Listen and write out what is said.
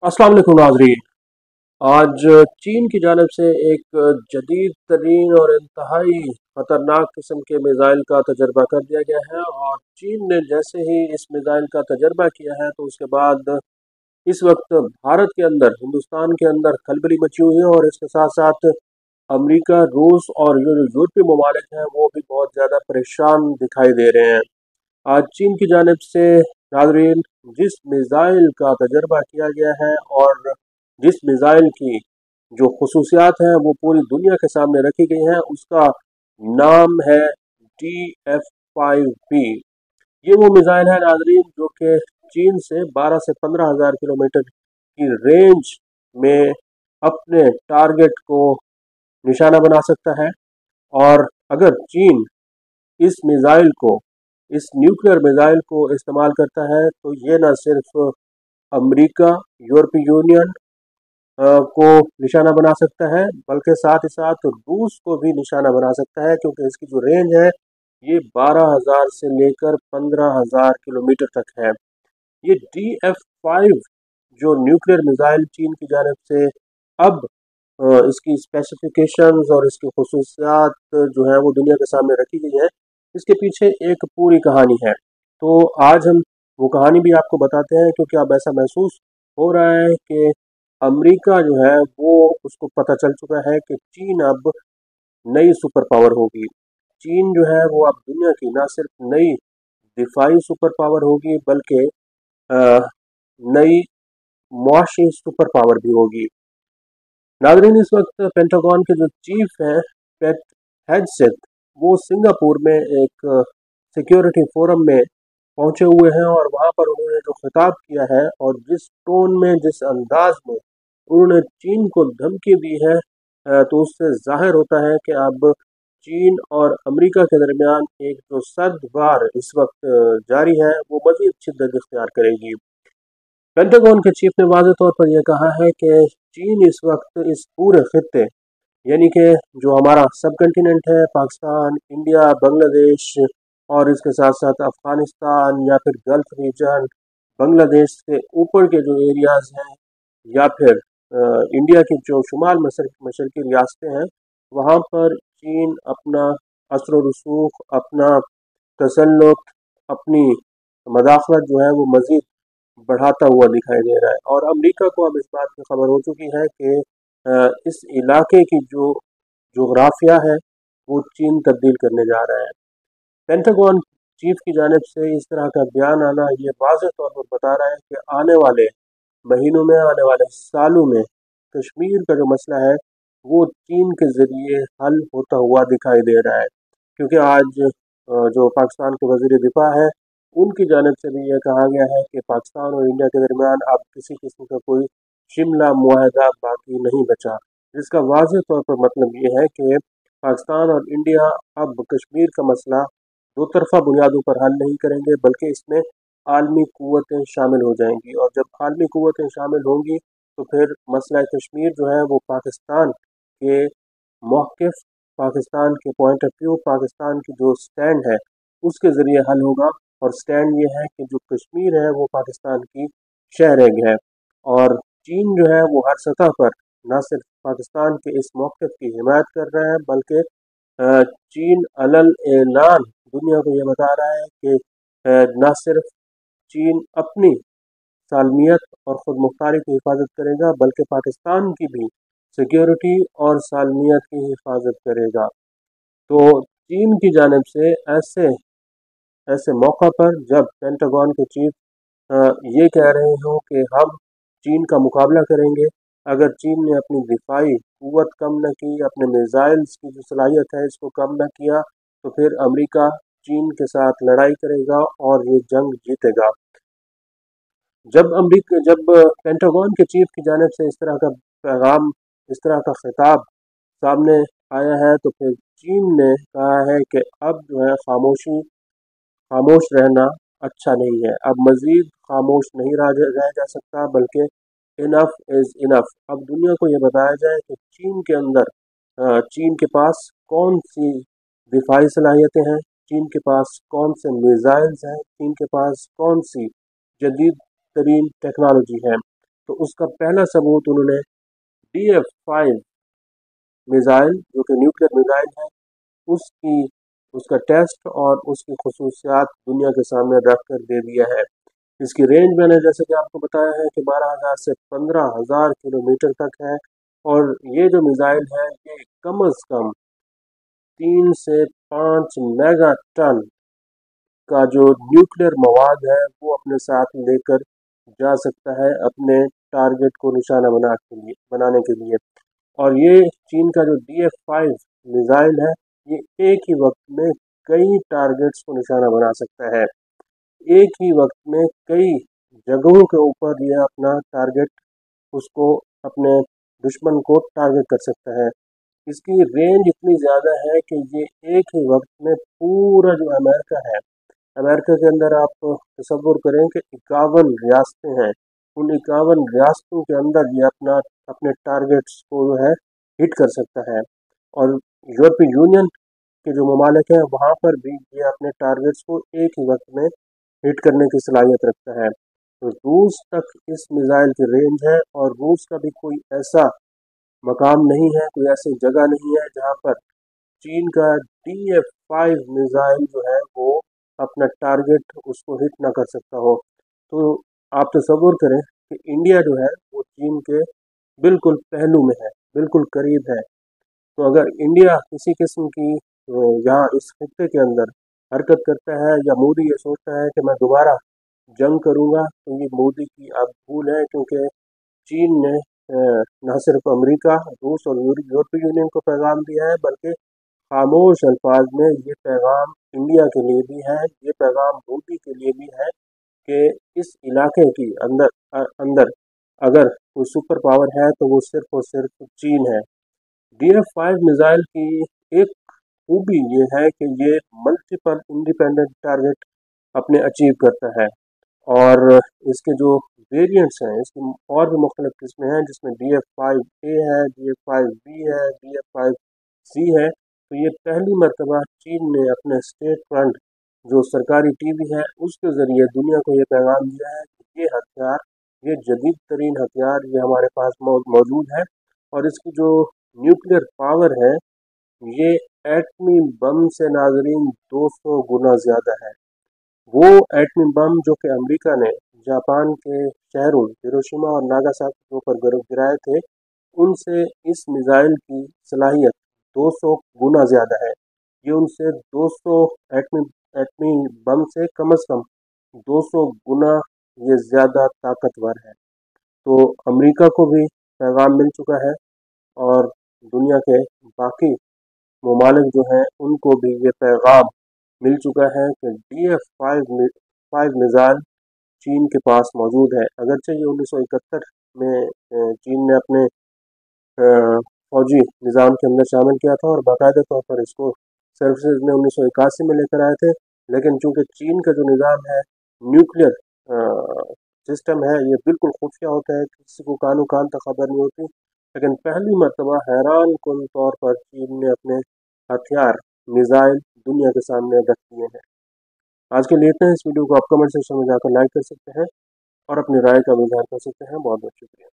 अस्सलाम वालेकुम नाज़रीन। आज चीन की जानिब से एक जदीद तरीन और इंतहाई ख़तरनाक किस्म के मिज़ाइल का तजर्बा कर दिया गया है। और चीन ने जैसे ही इस मिज़ाइल का तजर्बा किया है तो उसके बाद इस वक्त भारत के अंदर, हिंदुस्तान के अंदर खलबली मची हुई है। और इसके साथ साथ अमेरिका, रूस और जो यूरोपीय ममालिक हैं वो भी बहुत ज़्यादा परेशान दिखाई दे रहे हैं। आज चीन की जानिब से नाज़रीन जिस मिज़ाइल का तजर्बा किया गया है और जिस मिज़ाइल की जो खसूसियात हैं वो पूरी दुनिया के सामने रखी गई हैं, उसका नाम है DF-5B। ये वो मिज़ाइल है नाज़रीन जो कि चीन से 12 से 15 हज़ार किलोमीटर की रेंज में अपने टारगेट को निशाना बना सकता है। और अगर चीन इस मिज़ाइल को, इस न्यूक्लियर मिज़ाइल को इस्तेमाल करता है तो ये न सिर्फ अमेरिका, यूरोपीय यूनियन को निशाना बना सकता है, बल्कि साथ ही साथ रूस को भी निशाना बना सकता है, क्योंकि इसकी जो रेंज है ये 12 हज़ार से लेकर 15 हज़ार किलोमीटर तक है। ये DF-5 जो न्यूक्लियर मिज़ाइल चीन की जानिब से अब इसकी स्पेसिफिकेशंस और इसकी खसूसियात जो है वो दुनिया के सामने रखी गई है, इसके पीछे एक पूरी कहानी है। तो आज हम वो कहानी भी आपको बताते हैं, क्योंकि अब ऐसा महसूस हो रहा है कि अमेरिका जो है वो, उसको पता चल चुका है कि चीन अब नई सुपर पावर होगी। चीन जो है वो अब दुनिया की ना सिर्फ नई दिफाई सुपर पावर होगी, बल्कि अ, नई मुआशी सुपर पावर भी होगी। नाज़रीन, इस वक्त पेंटागन के जो चीफ हैं, पेट हेगसेथ, वो सिंगापुर में एक सिक्योरिटी फोरम में पहुंचे हुए हैं। और वहां पर उन्होंने जो खिताब किया है और जिस टोन में, जिस अंदाज में उन्होंने चीन को धमकी दी है, तो उससे जाहिर होता है कि अब चीन और अमेरिका के दरमियान एक जो सर्द वार इस वक्त जारी है वो मज़ीद शिद्दत इख्तियार करेगी। पेंटागन के चीफ ने वाज़ेह तौर पर यह कहा है कि चीन इस वक्त इस पूरे खित्ते, यानी कि जो हमारा सब कंटिनेंट है, पाकिस्तान, इंडिया, बांग्लादेश और इसके साथ साथ अफ़गानिस्तान या फिर गल्फ़ रीजन, बांग्लादेश से ऊपर के जो एरियाज़ हैं, या फिर इंडिया की जो शुमाल मशरक़ी रियासतें हैं, वहाँ पर चीन अपना असर व रसूख, अपना तसल्लुत, अपनी मदाखलत जो है वो मज़ीद बढ़ाता हुआ दिखाई दे रहा है। और अमेरिका को अब इस बात की खबर हो चुकी है कि इस इलाके की जो जोग्राफिया है वो चीन तब्दील करने जा रहा है। पेंटागन चीफ की जानिब से इस तरह का बयान आना ये वाज़ेह तौर पर बता रहा है कि आने वाले महीनों में, आने वाले सालों में कश्मीर का जो मसला है वो चीन के ज़रिए हल होता हुआ दिखाई दे रहा है। क्योंकि आज जो पाकिस्तान के वज़ीर दिफा है, उनकी जानिब से भी यह कहा गया है कि पाकिस्तान और इंडिया के दरमियान अब किसी किस्म का कोई शिमला मुआहदा बाकी नहीं बचा, जिसका वाज़ेह तौर पर मतलब ये है कि पाकिस्तान और इंडिया अब कश्मीर का मसला दो तरफा बुनियादों पर हल नहीं करेंगे, बल्कि इसमें आलमी क़ुव्वतें शामिल हो जाएंगी। और जब आलमी क़ुव्वतें शामिल होंगी तो फिर मसला कश्मीर जो है वो पाकिस्तान के मौक़िफ़, पाकिस्तान के पॉइंट ऑफ व्यू, पाकिस्तान की जो स्टैंड है उसके ज़रिए हल होगा। और स्टैंड ये है कि जो कश्मीर है वो पाकिस्तान की शहर है। और चीन जो है वो हर सतह पर न सिर्फ पाकिस्तान के इस मौक़िफ़ की हिमायत कर रहा है, बल्कि चीन अलल ऐलान दुनिया को ये बता रहा है कि न सिर्फ चीन अपनी सालमियत और ख़ुद मुख्तारी की हिफाजत करेगा, बल्कि पाकिस्तान की भी सिक्योरिटी और सालमियत की हिफाजत करेगा। तो चीन की जानिब से ऐसे ऐसे मौक़ा पर जब पेंटागन के चीफ ये कह रहे हो कि हम चीन का मुकाबला करेंगे, अगर चीन ने अपनी दिफाई क़ुव्वत कम न की, अपने मिज़ाइल्स की जो सलाहियत है इसको कम न किया, तो फिर अमेरिका चीन के साथ लड़ाई करेगा और ये जंग जीतेगा। जब पेंटागन के चीफ की जानिब से इस तरह का पैगाम, इस तरह का खिताब सामने आया है, तो फिर चीन ने कहा है कि अब जो है खामोश रहना अच्छा नहीं है। अब मज़ीद खामोश नहीं रहा जा सकता, बल्कि इनफ इज़ इनफ। अब दुनिया को ये बताया जाए कि चीन के अंदर, चीन के पास कौन सी दिफाई सलाहियतें हैं, चीन के पास कौन से मिज़ाइल्स हैं, चीन के पास कौन सी जदीद तरीन टेक्नोलॉजी है। तो उसका पहला सबूत उन्होंने DF-5 मिसाइल, जो कि न्यूक्लियर मिसाइल है, उसका टेस्ट और उसकी खसूसियात दुनिया के सामने रख कर दे दिया है। इसकी रेंज मैंने जैसे कि आपको बताया है कि 12,000 से 15,000 किलोमीटर तक है, और ये जो मिसाइल है ये कम अज़ कम 3 से 5 मेगा टन का जो न्यूक्लियर मवाद है वो अपने साथ लेकर जा सकता है अपने टारगेट को निशाना बनाने के लिए। और ये चीन का जो DF-5 मिसाइल है ये एक ही वक्त में कई टारगेट्स को निशाना बना सकता है। एक ही वक्त में कई जगहों के ऊपर ये अपना टारगेट, उसको अपने दुश्मन को टारगेट कर सकता है। इसकी रेंज इतनी ज़्यादा है कि ये एक ही वक्त में पूरा जो अमेरिका के अंदर आप तसव्वुर करें कि 51 रियासतें हैं, उन 51 रियासतों के अंदर ये अपने टारगेट्स को जो है हिट कर सकता है। और यूरोपीय यूनियन के जो ममालिक हैं वहाँ पर भी ये अपने टारगेट्स को एक ही वक्त में हिट करने की सलाहियत रखता है। तो रूस तक इस मिसाइल की रेंज है, और रूस का भी कोई ऐसा मकाम नहीं है, कोई ऐसी जगह नहीं है जहाँ पर चीन का DF-5 मिसाइल जो है वो अपना टारगेट उसको हिट ना कर सकता हो। तो आप तसव्वुर करें कि इंडिया जो है वो चीन के बिल्कुल पहलू में है, बिल्कुल करीब है। तो अगर इंडिया किसी किस्म की यहाँ इस खत्ते के अंदर हरकत करता है, या मोदी ये सोचता है कि मैं दोबारा जंग करूँगा, तो ये मोदी की अब भूल है, क्योंकि चीन ने न सिर्फ अमेरिका, रूस और यूरोपीय यूनियन को पैगाम दिया है, बल्कि खामोश अल्फाज में ये पैगाम इंडिया के लिए भी है, ये पैगाम मोदी के लिए भी है कि इस इलाके की अंदर अगर कोई सुपर पावर है तो वो सिर्फ और सिर्फ चीन है। DF-5 मिसाइल की एक खूबी ये है कि ये मल्टीपल इंडिपेंडेंट टारगेट अपने अचीव करता है, और इसके जो वेरिएंट्स हैं, इसकी और भी मुख्तलिफ किस्में हैं, जिसमें DF-5A है, DF-5B है, DF-5C है। तो ये पहली मरतबा चीन ने अपने स्टेट फ्रंट जो सरकारी टीवी है उसके ज़रिए दुनिया को ये पैगाम दिया है कि ये हथियार, ये जदीद तरीन हथियार ये हमारे पास मौजूद है, और इसकी जो न्यूक्लियर पावर है ये एटमी बम से नाजरीन 200 गुना ज़्यादा है। वो एटमी बम जो कि अमेरिका ने जापान के शहरों हिरोशिमा और नागासाकी के ऊपर गिराए थे, उनसे इस मिसाइल की सलाहियत 200 गुना ज़्यादा है। ये उनसे 200 एटमी एटमी बम से कम से कम 200 गुना ये ज़्यादा ताकतवर है। तो अमेरिका को भी पैगाम मिल चुका है, और दुनिया के बाकी ममालिक जो हैं उनको भी ये पैगाम मिल चुका है कि DF-5 मिसाइल चीन के पास मौजूद है। अगरचे ये 1971 में चीन ने अपने फौजी निज़ाम के अंदर शामिल किया था, और बाकायदा तौर पर इसको सर्विसेज में 1981 में लेकर आए थे, लेकिन चूँकि चीन का जो निज़ाम है, न्यूक्लियर सिस्टम है, ये बिल्कुल खुफिया होता है, किसी को कानो कान तक खबर नहीं होती। लेकिन पहली मरतबा हैरान कुन तौर पर चीन ने अपने हथियार, मिसाइल दुनिया के सामने रख दिए हैं। आज के लिए इतना है। इस वीडियो को आप कमेंट सेक्शन में जाकर लाइक कर सकते हैं और अपनी राय का भी इजहार कर सकते हैं। बहुत बहुत शुक्रिया।